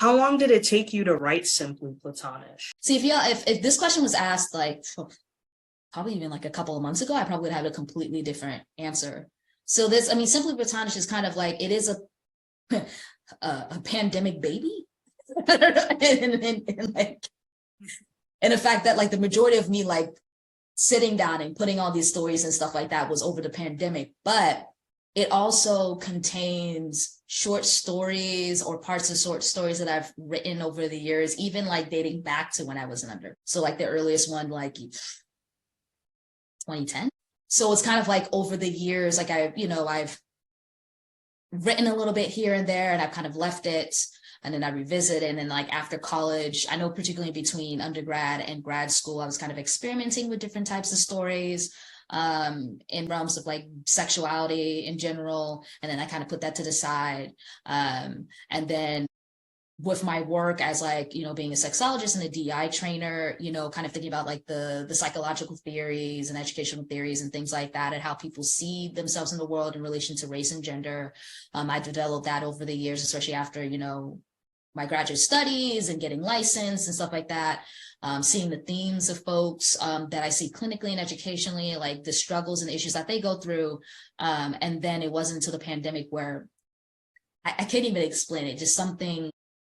How long did it take you to write Simply Platonish? See, if this question was asked like probably even like a couple of months ago, I probably would have a completely different answer. So this, I mean, Simply Platonish is kind of like, it is a pandemic baby. and the fact that like the majority of me like sitting down and putting all these stories and stuff like that was over the pandemic, but it also contains short stories or parts of short stories that I've written over the years, even like dating back to when I was an under. So like the earliest one, like 2010. So it's kind of like over the years, like I've written a little bit here and there and I've kind of left it. And then I revisit it. And then like after college, I know particularly between undergrad and grad school, I was kind of experimenting with different types of stories in realms of like sexuality in general. And then I kind of put that to the side. And then with my work as like, being a sexologist and a DEI trainer, kind of thinking about like the psychological theories and educational theories and things like that and how people see themselves in the world in relation to race and gender. I developed that over the years, especially after, my graduate studies and getting licensed and stuff like that. Seeing the themes of folks that I see clinically and educationally, like the struggles and the issues that they go through. And then it wasn't until the pandemic where I can't even explain it, just something.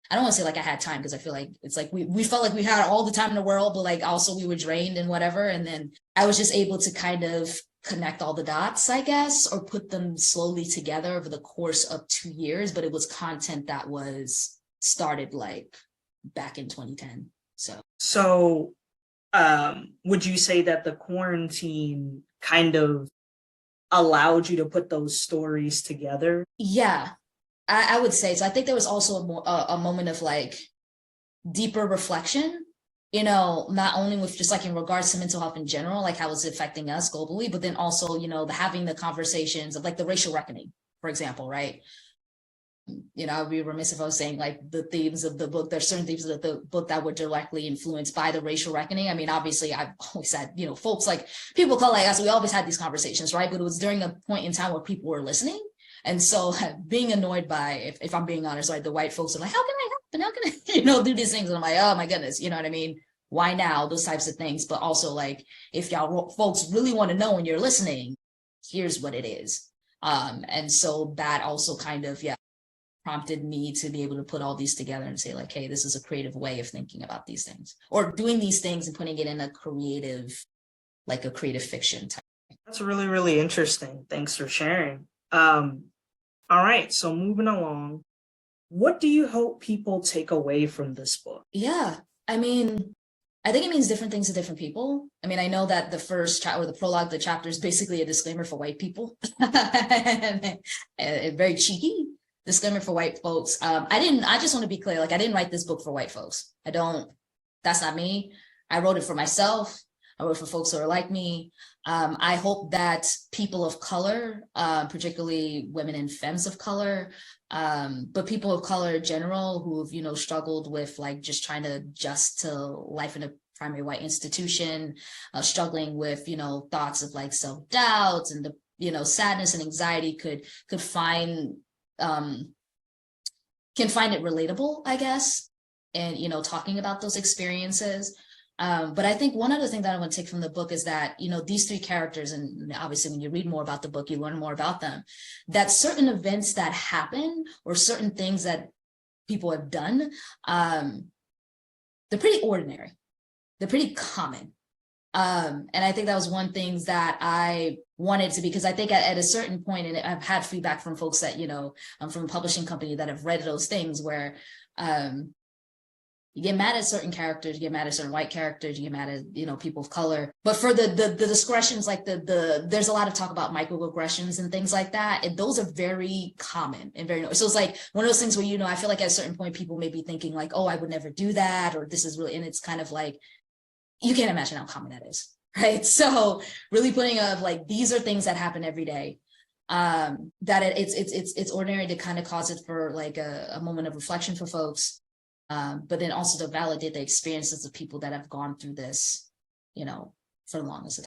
I don't want to say like I had time because I feel like it's like we felt like we had all the time in the world, but like also we were drained and whatever. And then I was just able to kind of connect all the dots, I guess, or put them slowly together over the course of 2 years. But it was content that was started like back in 2010. So would you say that the quarantine kind of allowed you to put those stories together? Yeah. I would say so. I think there was also a moment of like deeper reflection, not only with just like in regards to mental health in general, like how it's affecting us globally, but then also, having the conversations of like the racial reckoning, for example, right? I'd be remiss if I was saying like the themes of the book. There's certain themes of the book that were directly influenced by the racial reckoning. I mean, obviously, I've always said, folks like people call like us, we always had these conversations, right? But it was during a point in time where people were listening. And so being annoyed by, if I'm being honest, like the white folks are like, how can I help? And how can I, do these things? And I'm like, oh my goodness, you know what I mean? Why now? Those types of things. But also like, if y'all folks really want to know when you're listening, here's what it is. And so that also kind of, prompted me to be able to put all these together and say like, hey, this is a creative way of thinking about these things or doing these things and putting it in a creative fiction type. That's really, really interesting. Thanks for sharing. All right, so moving along, what do you hope people take away from this book? Yeah, I mean, I think it means different things to different people. I mean, I know that the first or the prologue, the chapter is basically a disclaimer for white people. Very cheeky disclaimer for white folks. I just want to be clear, like I didn't write this book for white folks. That's not me. I wrote it for myself. I wrote for folks who are like me. I hope that people of color, particularly women and femmes of color, but people of color in general who've, struggled with like just trying to adjust to life in a primary white institution, struggling with, thoughts of like self-doubt and the, sadness and anxiety could find can find it relatable, I guess, and, talking about those experiences. But I think one other thing that I want to take from the book is that, these three characters, and obviously when you read more about the book, you learn more about them, that certain events that happen or certain things that people have done, they're pretty ordinary. They're pretty common. And I think that was one thing that I wanted to, because I think at a certain point, and I've had feedback from folks that, I'm from a publishing company that have read those things where, you get mad at certain characters, you get mad at certain white characters, you get mad at, people of color. But for the discretions, like there's a lot of talk about microaggressions and things like that. And those are very common and very, so it's like one of those things where, I feel like at a certain point, people may be thinking like, oh, I would never do that, or this is really, and it's kind of like, you can't imagine how common that is, right? So really putting of like, these are things that happen every day. That it's ordinary to kind of cause it for like a moment of reflection for folks. But then also to validate the experiences of people that have gone through this, for the longest time.